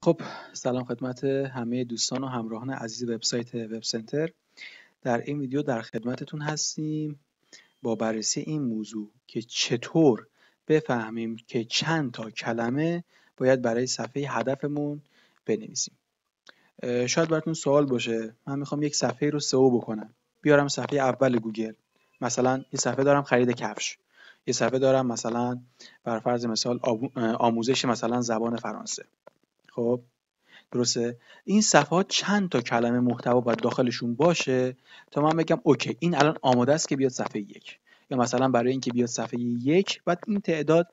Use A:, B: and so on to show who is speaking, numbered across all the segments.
A: خب سلام خدمت همه دوستان و همراهان عزیز وبسایت وب سنتر. در این ویدیو در خدمتتون هستیم با بررسی این موضوع که چطور بفهمیم که چند تا کلمه باید برای صفحه هدفمون بنویسیم. شاید براتون سوال باشه، من میخوام یک صفحه رو سئو بکنم، بیارم صفحه اول گوگل، مثلا یه صفحه دارم خرید کفش، یه صفحه دارم مثلا بر فرض مثال آموزش مثلا زبان فرانسه. خب درسته، این صفحات چند تا کلمه محتوا باید داخلشون باشه تا من بگم اوکی این الان آماده است که بیاد صفحه یک، یا مثلا برای اینکه بیاد صفحه یک بعد این تعداد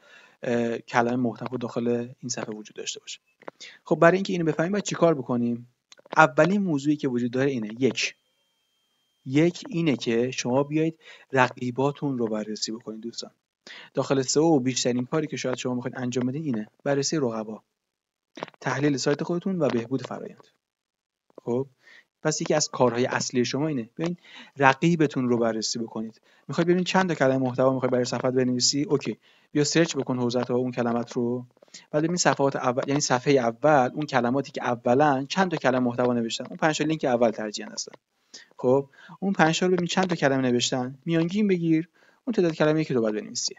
A: کلمه محتوا داخل این صفحه وجود داشته باشه. خب برای اینکه اینو بفهمیم باید چیکار بکنیم؟ اولین موضوعی که وجود داره اینه یک اینه که شما بیایید رقیباتون رو بررسی بکنید. دوستان داخل سئو بیشترین کاری که شاید شما میخواید انجام بدین اینه بررسی رقبا، تحلیل سایت خودتون و بهبود فرآیند. خب پس یکی از کارهای اصلی شما اینه بیاین رقیبتون رو بررسی بکنید. میخوای ببینید چند تا کلمه محتوا میخوای برای صفحه بنویسی، اوکی بیا سرچ بکن حوزه اون کلمات رو، بعد ببین صفحات اول، یعنی صفحه اول اون کلماتی که اولا چند تا کلمه محتوا نوشتن، اون 5 تا لینک اول ترجیحاً هستن. خب اون 5 تا رو ببین چند تا کلمه نوشتن، میانگین بگیر اون تعداد کلمه‌ای که تو باید بنویسی.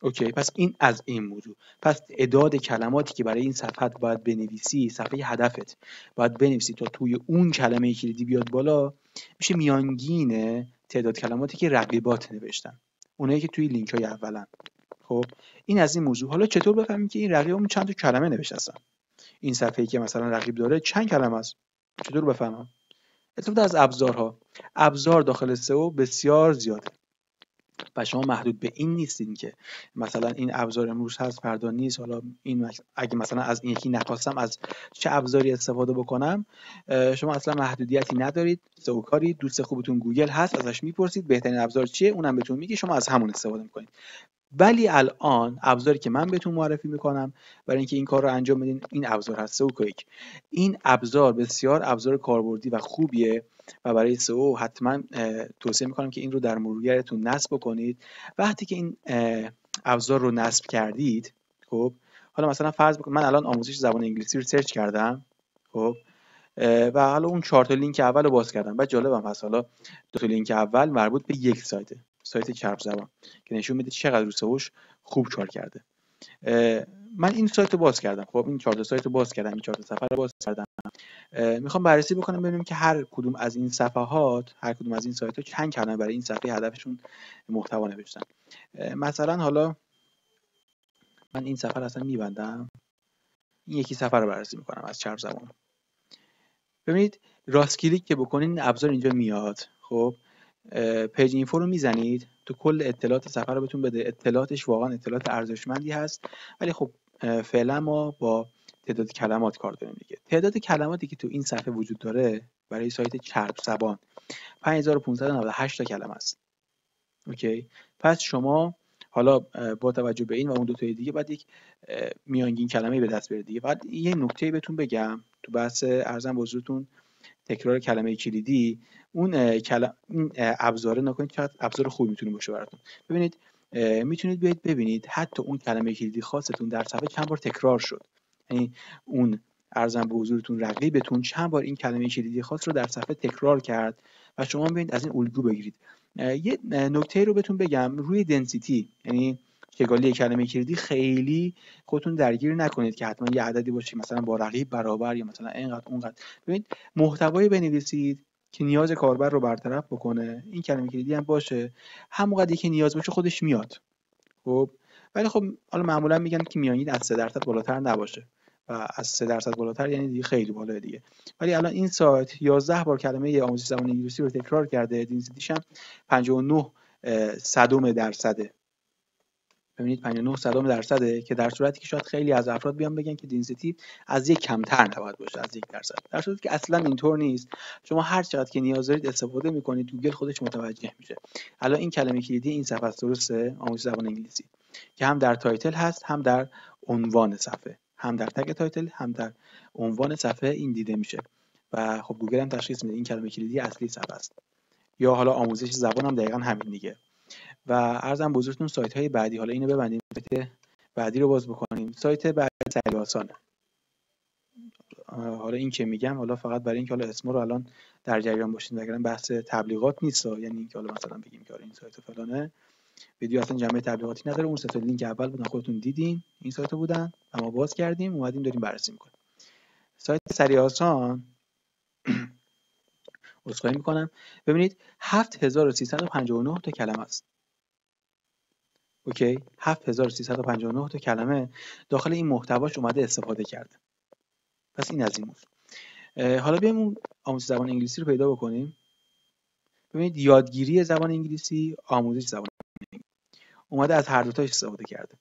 A: اوکی پس این از این موضوع. پس تعداد کلماتی که برای این صفحه باید بنویسی، صفحه هدفت باید بنویسی تا توی اون کلمه کلیدی بیاد بالا، میشه میانگین تعداد کلماتی که رقیبات نوشتن، اونایی که توی لینک های اولن. خب این از این موضوع. حالا چطور بفهمیم که این رقیبمون چند تا کلمه نوشته هستن؟ این صفحه‌ای که مثلا رقیب داره چند کلمه است؟ چطور بفهمم؟ استفاده از ابزارها. ابزار داخل سئو بسیار زیاده و شما محدود به این نیستین که مثلا این ابزار امروز هست فردا نیست. حالا این اگه مثلا از این یکی نخواستم از چه ابزاری استفاده بکنم، شما اصلا محدودیتی ندارید. سئو کاری دوست خوبتون گوگل هست، ازش میپرسید بهترین ابزار چیه، اونم بهتون میگه، شما از همون استفاده میکنید. ولی الان ابزاری که من بهتون معرفی میکنم برای اینکه این کار رو انجام بدین این ابزار هست، سئو کویک. این ابزار بسیار ابزار کاربردی و خوبیه و برای سئو حتما توصیه میکنم که این رو در مرورگرتون نصب بکنید. وقتی که این ابزار رو نصب کردید، خب حالا مثلا فرض بکنید من الان آموزش زبان انگلیسی رو سرچ کردم، خب و حالا اون 4 تا لینک اول رو باز کردم. بعد جالبم هست حالا 2 تا لینک اول مربوط به یک سایت چرب زبان که نشون میده چقدر رو سئوش خوب کار کرده. من این سایت رو باز کردم، خب این 4 تا سایت رو باز کردم، این 4 تا صفحه رو باز کردم. میخوام بررسی بکنم ببینیم که هر کدوم از این صفحات، هر کدوم از این سایت ها چند کلمه برای این صفحه هدفشون محتوا نوشتن. مثلا حالا من این صفحه رو اصلا میبندم، این یکی صفحه رو بررسی میکنم از چرب زبان. ببینید راست کلیک که بکنین این ابزار اینجا میاد. خب پیج اینفو رو میزنید تو کل اطلاعات صفحه رو بهتون بده. اطلاعاتش واقعا اطلاعات ارزشمندی هست، ولی خب فعلا ما با تعداد کلمات کار داریم دیگه. تعداد کلماتی که تو این صفحه وجود داره برای سایت چرب زبان 5598 تا کلمه است. اوکی پس شما حالا با توجه به این و اون دو تای دیگه بعد یک میانگین کلمه به دست بیارید دیگه. بعد یه نکته بهتون بگم تو بحث ارزم به حضورتون تکرار کلمه کلیدی، اون ابزار نکنید چقدر ابزار خوبی میتونه باشه براتون. ببینید میتونید بیاید ببینید حتی اون کلمه کلیدی خاصتون در صفحه چند بار تکرار شد، یعنی اون ارزم به حضورتون رقیبتون چند بار این کلمه کلیدی خاص رو در صفحه تکرار کرد و شما بیاید از این الگو بگیرید. یه نکته رو بهتون بگم روی دنسیتی، یعنی چگالی کلمه کلیدی، خیلی خودتون درگیر نکنید که حتما یه عددی باشه مثلا با رقیب برابر یا مثلا اینقدر اونقدر. ببینید محتوایی بنویسید که نیاز کاربر رو برطرف بکنه، این کلمه کلیدی هم باشه همونقدر که نیاز باشه خودش میاد. خب ولی خب حالا معمولا میگن که میانگین از 3% بالاتر نباشه و از 3% بالاتر یعنی دیگه خیلی بالاه دیگه. ولی الان این سایت 11 بار کلمه آموزش زبان انگلیسی رو تکرار کرده، دنسیتیش هم 59%. ببینید 59% که در صورتی که شاید خیلی از افراد بیان بگن که دنسیتی از یک کمتر نباید باشه، از 1%، در صورتی که اصلا اینطور نیست. شما هر چقدر که نیاز دارید استفاده میکنید، گوگل خودش متوجه میشه. الان این کلمه کلیدی این صفحه است، درسته؟ آموزش زبان انگلیسی که هم در تایتل هست، هم در عنوان صفحه، هم در تگ تایتل، هم در عنوان صفحه این دیده میشه و خب گوگل هم تشخیص میده این کلمه کلیدی اصلی صفحه است. یا حالا آموزش زبان هم دقیقاً همین دیگه. و عرضم بزرگتون سایت های بعدی، حالا اینو ببندیم، سایت بعدی رو باز بکنیم. سایت بعدی سریع آسانه. حالا این که میگم حالا فقط برای اینکه حالا اسم رو الان در جریان باشین، وگرنه بحث تبلیغات نیست، یعنی اینکه حالا مثلا بگیم که این سایت فلانه، ویدیو اصلا جنبه تبلیغاتی نداره. اون سه تا لینک اول بودن خودتون دیدین، این سایت بودن، اما باز کردیم اومدیم داریم بررسی میکنیم. سایت سریع آسان عذرخواهی میکنم، ببینید 7359 تا کلمه است. اوکی، 7359 تا کلمه داخل این محتواش اومده استفاده کرده. پس این از این موضوع. حالا بیایم اون آموزش زبان انگلیسی رو پیدا بکنیم. ببینید یادگیری زبان انگلیسی، آموزش زبان انگلیسی، اومده از هر دو تاش استفاده کرده.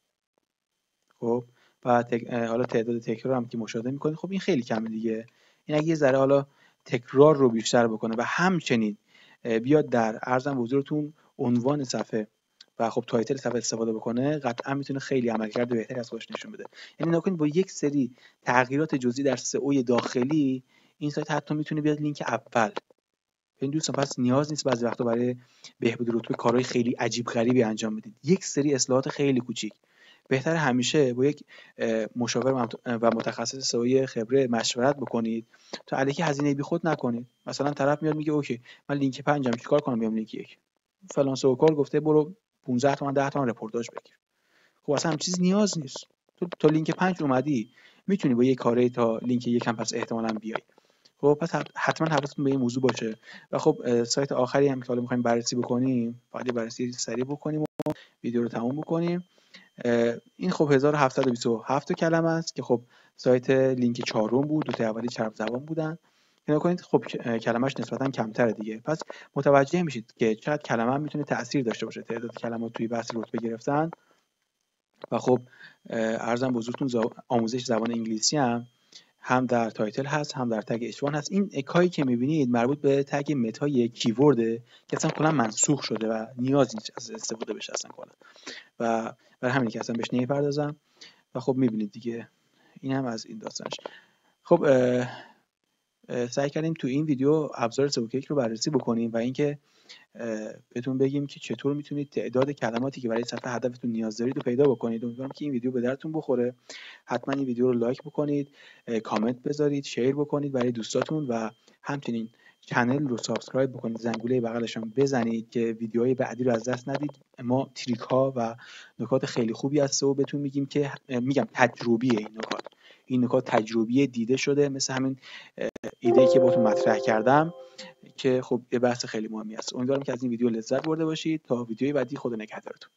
A: خب و حالا تعداد تکرار هم که مشاهده میکنید، خب این خیلی کمه دیگه. این اگه یه ذره حالا تکرار رو بیشتر بکنه و همچنین بیاد در عرضم حضورتون عنوان صفحه و خب تایتل صفحه استفاده بکنه، قطعا میتونه خیلی عملکرد بهتری از خودش نشون بده. یعنی نکنید با یک سری تغییرات جزئی در سئو داخلی این سایت حتی میتونه بیاد لینک اول. این دوستان پس نیاز نیست بعضی وقتا برای بهبود رتبه کارهای خیلی عجیب غریبی انجام بدید. یک سری اصلاحات خیلی کوچیک بهتر همیشه با یک مشاور و متخصص سئو خبره مشورت بکنید تا علیکی هزینه بیخود نکنید. مثلا طرف میاد میگه اوکی من لینک 5م چیکار کنم بیام لینک 1، فلان سئو کار گفته برو 15 تومن 10 تومن رپورتاج بگیر. خب اصلا هم چیز نیاز نیست. تو تا لینک 5 اومدی میتونی با یک کاری تا لینک 1 هم پس احتمالاً بیای. خب پس حتما حواستون به این موضوع باشه. و خب سایت آخری هم که حالا می‌خوایم بررسی بکنیم، فقط بررسی سریع بکنیم و ویدیو رو تموم بکنیم. این خب 1727 کلمه است که خب سایت لینک 4 بود، دو تا اولی چرب زبان بودن. نگاه کنید خب کلمه‌اش نسبتاً کمتره دیگه. پس متوجه میشید که چقدر کلمه هم میتونه تأثیر داشته باشه تعداد کلمات توی بحث رتبه گرفتن. و خب عرضم بزرگتون آموزش زبان انگلیسی هم در تایتل هست، هم در تگ H1 هست. این اکایی که می‌بینید مربوط به تگ متای کیورده که اصلا کلا منسوخ شده و نیازی نیست از استفاده بشه اصلا کلا. و برای همین که اصلا بهش نمی‌پردازم. و خب می‌بینید دیگه این هم از این داستانش. خب سعی کردیم تو این ویدیو ابزار سئو کیک رو بررسی بکنیم و اینکه بهتون بگیم که چطور میتونید تعداد کلماتی که برای صفحه هدفتون نیاز دارید رو پیدا بکنید. امیدوارم که این ویدیو به درتون بخوره. حتما این ویدیو رو لایک بکنید، کامنت بذارید، شیر بکنید برای دوستاتون و همچنین کانال رو سابسکرایب بکنید، زنگوله بغلش هم بزنید که ویدیوهای بعدی رو از دست ندید. ما تریک ها و نکات خیلی خوبی از سئو بهتون میگیم که میگم تجربیه. این نکات تجربی دیده شده، مثل همین ایده‌ای که بهتون مطرح کردم که خب یه بحث خیلی مهمی است. امیدوارم که از این ویدیو لذت برده باشید. تا ویدیوی بعدی، خدا نگهدارتون.